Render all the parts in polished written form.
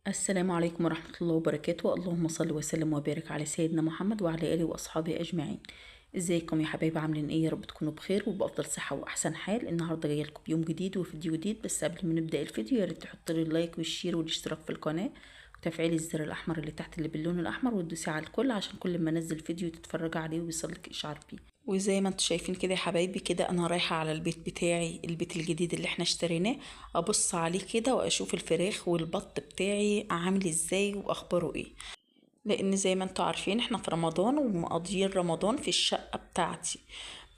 السلام عليكم ورحمة الله وبركاته. اللهم صل وسلم وبارك على سيدنا محمد وعلى آله وأصحابه أجمعين. ازيكم يا حبايبي؟ عاملين ايه؟ يا رب تكونوا بخير وبأفضل صحة وأحسن حال. النهاردة جاية لكم بيوم جديد وفيديو جديد، بس قبل ما نبدأ الفيديو يا ريت تحط لي اللايك والشير والاشتراك في القناة وتفعيل الزر الأحمر اللي تحت اللي باللون الأحمر، وتدوسي على الكل عشان كل ما انزل فيديو تتفرجي عليه ويوصلك إشعار بيه. وزي ما انتم شايفين كده يا حبايبي، كده انا رايحة على البيت بتاعي، البيت الجديد اللي احنا اشتريناه، ابص عليه كده واشوف الفراخ والبط بتاعي عامل ازاي واخباره ايه. لان زي ما انتم عارفين احنا في رمضان ومقضيين رمضان في الشقة بتاعتي.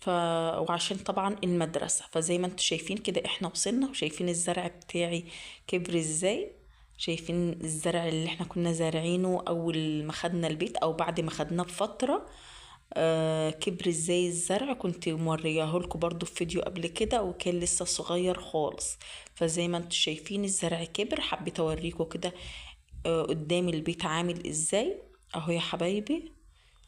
وعشان طبعا المدرسة، فزي ما انتم شايفين كده احنا وصلنا، وشايفين الزرع بتاعي كبر ازاي. شايفين الزرع اللي احنا كنا زارعينه اول ما خدنا البيت او بعد ما خدناه بفترة. كبر ازاي الزرع، كنت مورياه لكم برضو في فيديو قبل كده وكان لسه صغير خالص. فزي ما انتم شايفين الزرع كبر، حبيت اوريكم كده قدام البيت عامل ازاي. اهو يا حبايبي،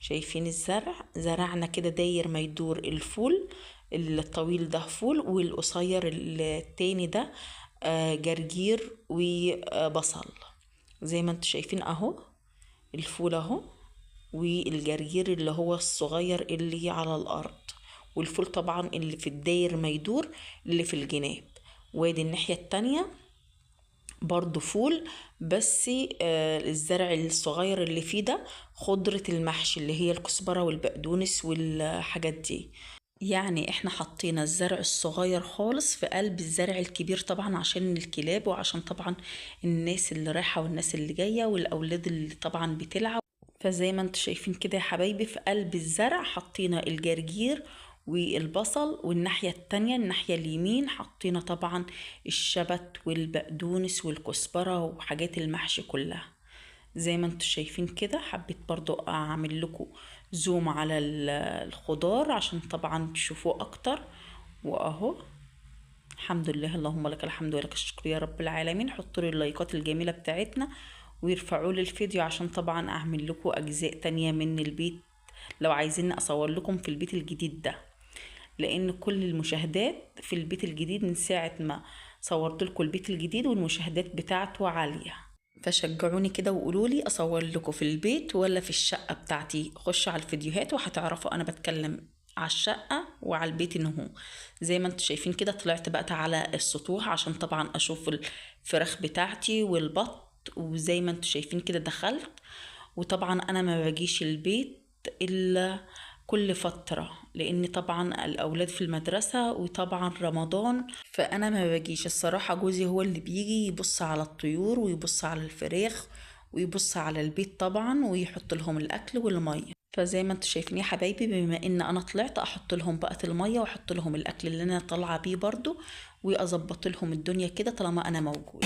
شايفين الزرع، زرعنا كده داير ما يدور. الفول الطويل ده فول، والقصير التاني ده جرجير وبصل. زي ما انتم شايفين اهو الفول اهو، والجرجير اللي هو الصغير اللي على الارض، والفول طبعا اللي في الداير ما يدور اللي في الجناب. وادي الناحية التانية برضو فول، بس الزرع الصغير اللي فيه ده خضرة المحشي اللي هي الكزبرة والبقدونس والحاجات دي. يعني احنا حطينا الزرع الصغير خالص في قلب الزرع الكبير، طبعا عشان الكلاب وعشان طبعا الناس اللي رايحة والناس اللي جاية والأولاد اللي طبعا بتلعب. فزي ما انتم شايفين كده يا حبايبي، في قلب الزرع حطينا الجرجير والبصل، والناحية التانية الناحية اليمين حطينا طبعا الشبت والبقدونس والكزبرة وحاجات المحشي كلها. زي ما انتم شايفين كده، حبيت برضو اعمل لكم زوم على الخضار عشان طبعا تشوفوه اكتر. واهو الحمد لله، اللهم لك الحمد ولك الشكر يا رب العالمين. حطوا لي اللايكات الجميلة بتاعتنا ويرفعوا لي الفيديو عشان طبعا اعمل لكم اجزاء تانية من البيت لو عايزين اصور لكم في البيت الجديد ده، لان كل المشاهدات في البيت الجديد من ساعة ما صورت لكم البيت الجديد والمشاهدات بتاعته عالية. فشجعوني كده وقولوا لي اصور لكم في البيت ولا في الشقة بتاعتي. خشوا على الفيديوهات وهتعرفوا انا بتكلم على الشقة وعلى البيت انه. زي ما انتم شايفين كده، طلعت بقى على السطوح عشان طبعا اشوف الفراخ بتاعتي والبط. وزي ما انتم شايفين كده دخلت، وطبعا انا ما باجيش البيت الا كل فترة، لان طبعا الاولاد في المدرسة وطبعا رمضان، فانا ما باجيش الصراحة. جوزي هو اللي بيجي يبص على الطيور ويبص على الفراخ ويبص على البيت طبعا ويحط لهم الاكل والمية. فزي ما انتم شايفين يا حبايبي، بما ان انا طلعت احط لهم بقى المية واحط لهم الاكل اللي انا طالعة بيه برضو، واظبط لهم الدنيا كده طالما انا موجود.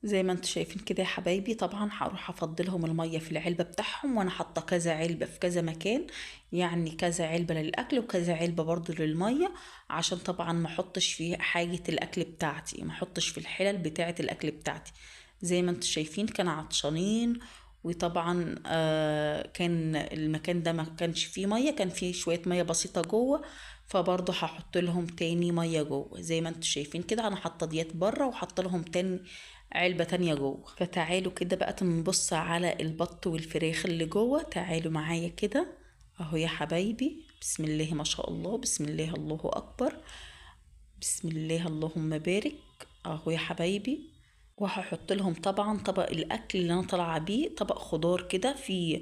زي ما انتم شايفين كده يا حبايبي، طبعا هروح افضلهم المية في العلبة بتاعهم، وانا حاطة كذا علبة في كذا مكان، يعني كذا علبة للاكل وكذا علبة برضو للمية، عشان طبعا ما احطش في حاجة الاكل بتاعتي، ما احطش في الحلل بتاعة الاكل بتاعتي. زي ما انتم شايفين كانوا عطشانين، وطبعا كان المكان ده ما كانش فيه مية، كان فيه شوية مية بسيطة جوه، فبرضه هحط لهم تاني مية جوه. زي ما انتم شايفين كده انا حاطة ديات بره وحاطة لهم تاني علبة تانية جوه. فتعالوا كده بقى نبص على البط والفراخ اللي جوه، تعالوا معايا كده. اهو يا حبايبي، بسم الله ما شاء الله، بسم الله الله اكبر، بسم الله اللهم بارك. اهو يا حبايبي، وهحط لهم طبعا طبق الاكل اللي انا طالعه بيه، طبق خضار كده فيه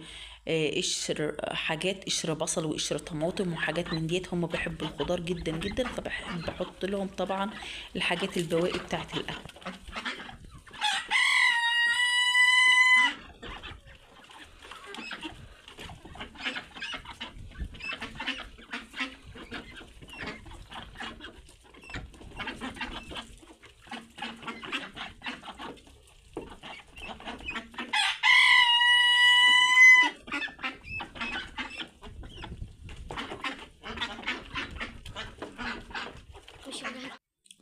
قشر حاجات، قشر بصل وقشر طماطم وحاجات من ديت. هم بيحبوا الخضار جدا جدا، فبحب احط لهم طبعا الحاجات البواقي بتاعت الاكل.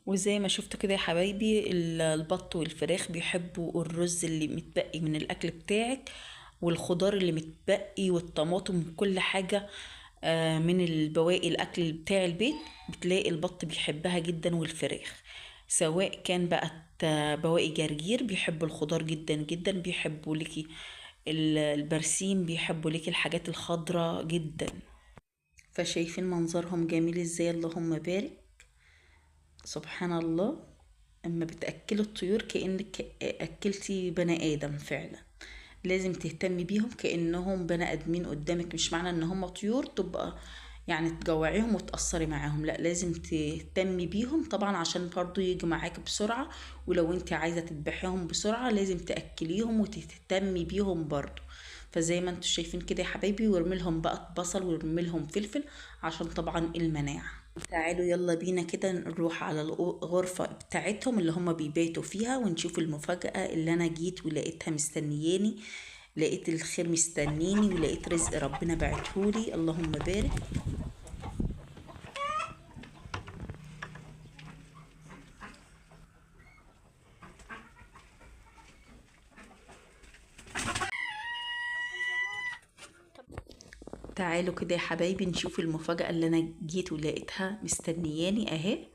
وزي ما شفتوا كده يا حبايبي، البط والفراخ بيحبوا الرز اللي متبقي من الاكل بتاعك، والخضار اللي متبقي والطماطم وكل حاجة من البواقي الاكل بتاع البيت. بتلاقي البط بيحبها جدا، والفراخ سواء كان بقت بواقي جرجير بيحبوا الخضار جدا جدا، بيحبوا لكي البرسيم، بيحبوا لكي الحاجات الخضراء جدا. فشايفين منظرهم جميل ازاي، اللهم بارك. سبحان الله. اما بتأكلي الطيور كأنك أكلتي بني آدم فعلا. لازم تهتمي بيهم كأنهم بني آدمين قدامك، مش معنى ان هم طيور تبقى يعني تجوعيهم وتأثري معاهم، لا لازم تهتمي بيهم طبعا عشان برضو يجي معاك بسرعة. ولو انت عايزة تذبحيهم بسرعة لازم تأكليهم وتهتمي بيهم برضو. فزي ما انتوا شايفين كده يا حبايبي، وارمي لهم بقى بصل وارمي لهم فلفل عشان طبعا المناعة. تعالوا يلا بينا كده نروح على الغرفة بتاعتهم اللي هم بيباتوا فيها، ونشوف المفاجأة اللي انا جيت ولقيتها مستنياني. لقيت الخير مستنيني، ولقيت رزق ربنا بعتهولي، اللهم بارك. تعالوا كده يا حبايبي نشوف المفاجأة اللي انا جيت ولقيتها مستنياني اهي.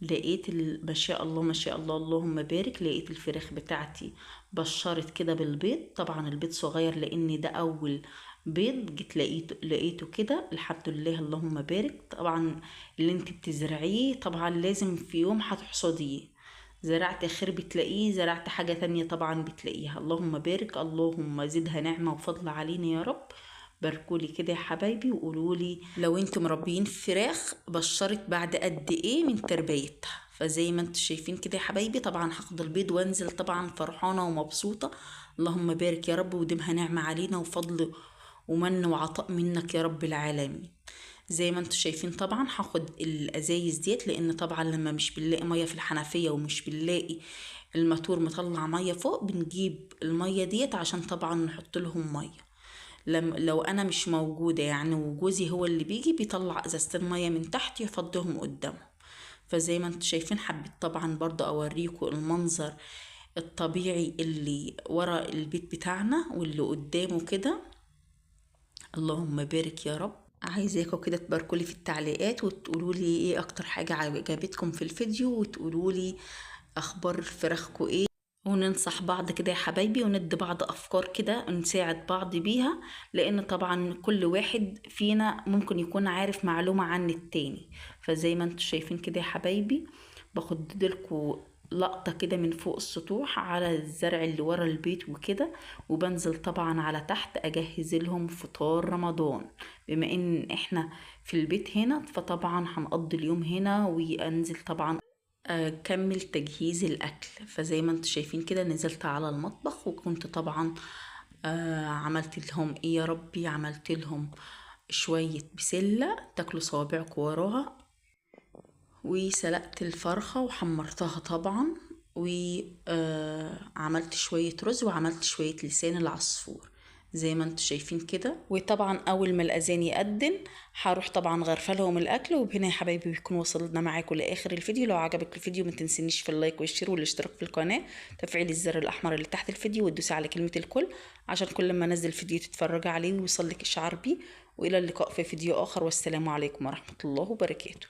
لقيت ما شاء الله ما شاء الله اللهم بارك، لقيت الفراخ بتاعتي بشرت كده بالبيض. طبعا البيض صغير لان ده اول بيض جيت لقيته كده، الحمد لله اللهم بارك. طبعا اللي انت بتزرعيه طبعا لازم في يوم هتحصديه. زرعت خير بتلاقيه، زرعت حاجة تانية طبعا بتلاقيها، اللهم بارك. اللهم زدها نعمة وفضل علينا يا رب. باركولي كده يا حبايبي وقولولي لو انتم مربيين فراخ بشرت بعد قد ايه من تربيتها. فزي ما انتم شايفين كده يا حبايبي، طبعا هاخد البيض وانزل طبعا فرحانة ومبسوطة. اللهم بارك يا رب، وديمها نعمة علينا وفضل ومن وعطاء منك يا رب العالمين. زي ما انتم شايفين طبعا هاخد الازايز ديت، لان طبعا لما مش بنلاقي مية في الحنفية ومش بنلاقي الماتور مطلع مية فوق، بنجيب المية ديت عشان طبعا نحط لهم مية. لو انا مش موجودة يعني وجوزي هو اللي بيجي بيطلع ازازتين مية من تحت يفضهم قدامه. فزي ما انتم شايفين حبيت طبعا برضو اوريكم المنظر الطبيعي اللي ورا البيت بتاعنا واللي قدامه كده. اللهم بارك يا رب. عايزاكم كده تباركولي في التعليقات وتقولوا لي ايه اكتر حاجة عجبتكم في الفيديو، وتقولوا لي اخبار فراخكم ايه. وننصح بعض كده يا حبايبي، وندي بعض افكار كده ونساعد بعض بيها، لان طبعا كل واحد فينا ممكن يكون عارف معلومة عن التاني. فزي ما انتم شايفين كده يا حبايبي، باخد لكم لقطة كده من فوق السطوح على الزرع اللي ورا البيت وكده، وبنزل طبعا على تحت اجهز لهم فطار رمضان. بما ان احنا في البيت هنا فطبعا هنقضي اليوم هنا، وانزل طبعا اكمل تجهيز الاكل. فزي ما انتم شايفين كده نزلت على المطبخ، وكنت طبعا عملت لهم ايه يا ربي، عملت لهم شوية بسلة تاكلوا صوابعكم وراها، وسلقت الفرخة وحمرتها طبعا، وعملت شوية رز وعملت شوية لسان العصفور زي ما انتم شايفين كده. وطبعا اول ما الاذان يأذن هروح طبعا غرفه لهم الاكل. وبهنا يا حبايبي بيكون وصلنا معاكم لاخر الفيديو. لو عجبك الفيديو ما تنسنيش في اللايك والشير والاشتراك في القناه، تفعيل الزر الاحمر اللي تحت الفيديو، وتدوسي على كلمه الكل عشان كل ما انزل فيديو تتفرج عليه ويوصلك اشعار بيه. والى اللقاء في فيديو اخر، والسلام عليكم ورحمه الله وبركاته.